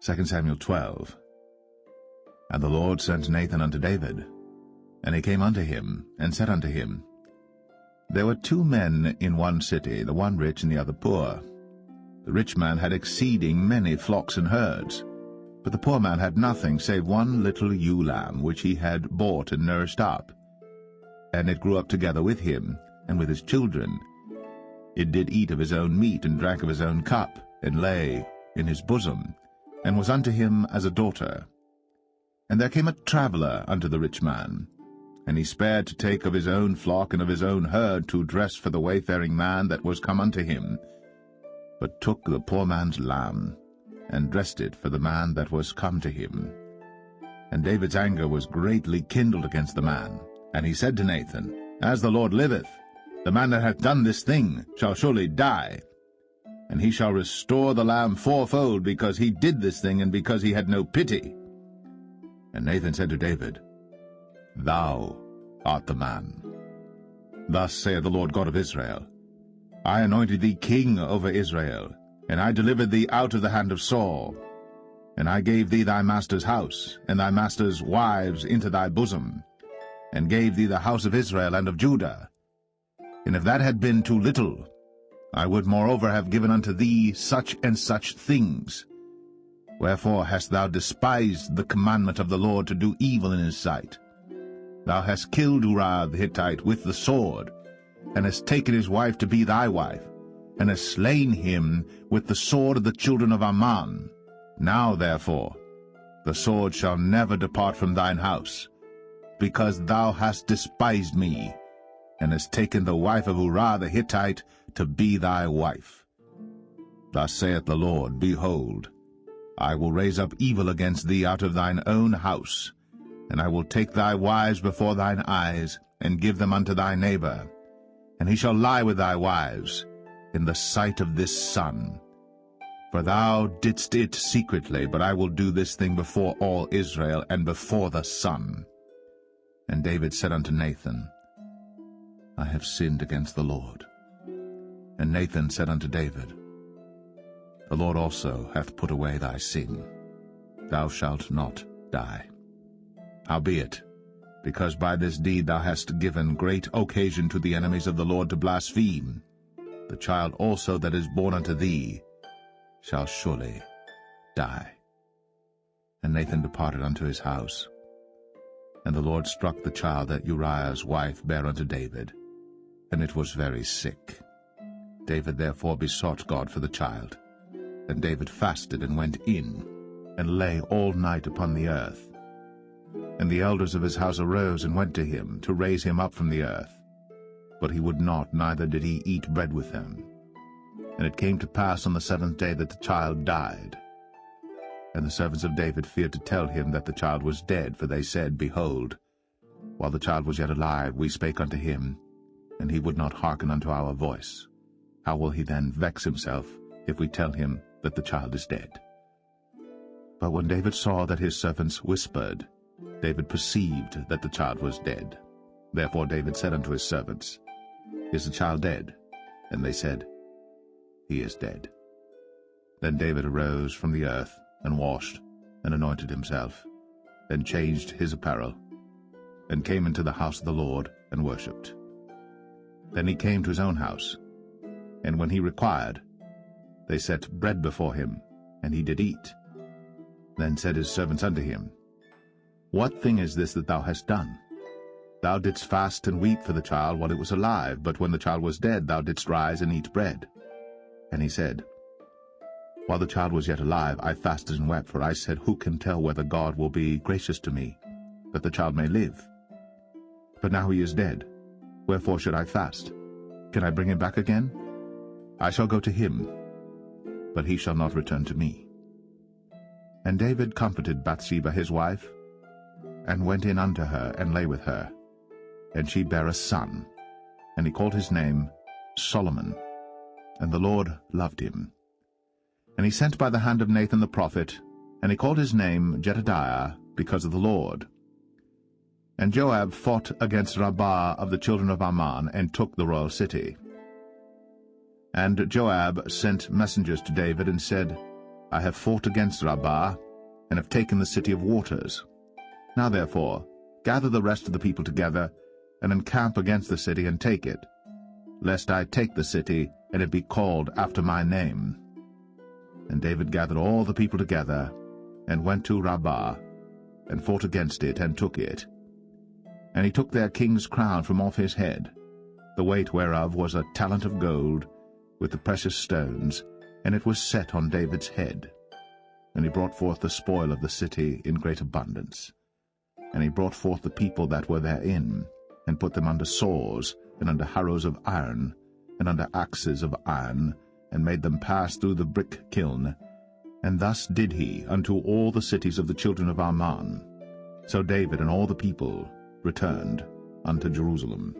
2 Samuel 12. And the Lord sent Nathan unto David. And he came unto him, and said unto him, There were 2 men in one city, the one rich and the other poor. The rich man had exceeding many flocks and herds, but the poor man had nothing save one little ewe lamb, which he had bought and nourished up. And it grew up together with him, and with his children. It did eat of his own meat, and drank of his own cup, and lay in his bosom, and was unto him as a daughter. And there came a traveller unto the rich man, and he spared to take of his own flock and of his own herd to dress for the wayfaring man that was come unto him, but took the poor man's lamb, and dressed it for the man that was come to him. And David's anger was greatly kindled against the man. And he said to Nathan, As the Lord liveth, the man that hath done this thing shall surely die, and he shall restore the lamb 4-fold, because he did this thing, and because he had no pity. And Nathan said to David, Thou art the man. Thus saith the Lord God of Israel, I anointed thee king over Israel, and I delivered thee out of the hand of Saul. And I gave thee thy master's house, and thy master's wives into thy bosom, and gave thee the house of Israel and of Judah. And if that had been too little, I would moreover have given unto thee such and such things. Wherefore hast thou despised the commandment of the Lord to do evil in his sight? Thou hast killed Uriah the Hittite with the sword, and hast taken his wife to be thy wife, and hast slain him with the sword of the children of Ammon. Now therefore the sword shall never depart from thine house, because thou hast despised me, and hast taken the wife of Uriah the Hittite to be thy wife. Thus saith the Lord, Behold, I will raise up evil against thee out of thine own house, and I will take thy wives before thine eyes, and give them unto thy neighbor, and he shall lie with thy wives in the sight of this sun. For thou didst it secretly, but I will do this thing before all Israel, and before the sun. And David said unto Nathan, I have sinned against the Lord. And Nathan said unto David, The Lord also hath put away thy sin. Thou shalt not die. Howbeit, because by this deed thou hast given great occasion to the enemies of the Lord to blaspheme, the child also that is born unto thee shall surely die. And Nathan departed unto his house. And the Lord struck the child that Uriah's wife bare unto David, and it was very sick. David therefore besought God for the child. And David fasted, and went in, and lay all night upon the earth. And the elders of his house arose, and went to him, to raise him up from the earth. But he would not, neither did he eat bread with them. And it came to pass on the 7th day that the child died. And the servants of David feared to tell him that the child was dead, for they said, Behold, while the child was yet alive, we spake unto him, and he would not hearken unto our voice. How will he then vex himself, if we tell him that the child is dead? But when David saw that his servants whispered, David perceived that the child was dead. Therefore David said unto his servants, Is the child dead? And they said, He is dead. Then David arose from the earth, and washed, and anointed himself, and changed his apparel, and came into the house of the Lord, and worshipped. Then he came to his own house, and when he required, they set bread before him, and he did eat. Then said his servants unto him, What thing is this that thou hast done? Thou didst fast and weep for the child while it was alive, but when the child was dead thou didst rise and eat bread. And he said, While the child was yet alive, I fasted and wept, for I said, Who can tell whether God will be gracious to me, that the child may live? But now he is dead. Wherefore should I fast? Can I bring him back again? I shall go to him, but he shall not return to me. And David comforted Bathsheba his wife, and went in unto her, and lay with her. And she bare a son, and he called his name Solomon. And the Lord loved him. And he sent by the hand of Nathan the prophet, and he called his name Jedediah, because of the Lord. And Joab fought against Rabbah of the children of Ammon, and took the royal city. And Joab sent messengers to David, and said, I have fought against Rabbah, and have taken the city of waters. Now therefore, gather the rest of the people together, and encamp against the city, and take it, lest I take the city, and it be called after my name. And David gathered all the people together, and went to Rabbah, and fought against it, and took it. And he took their king's crown from off his head, the weight whereof was a talent of gold, with the precious stones, and it was set on David's head. And he brought forth the spoil of the city in great abundance. And he brought forth the people that were therein, and put them under saws, and under harrows of iron, and under axes of iron, and made them pass through the brick kiln. And thus did he unto all the cities of the children of Ammon. So David and all the people returned unto Jerusalem.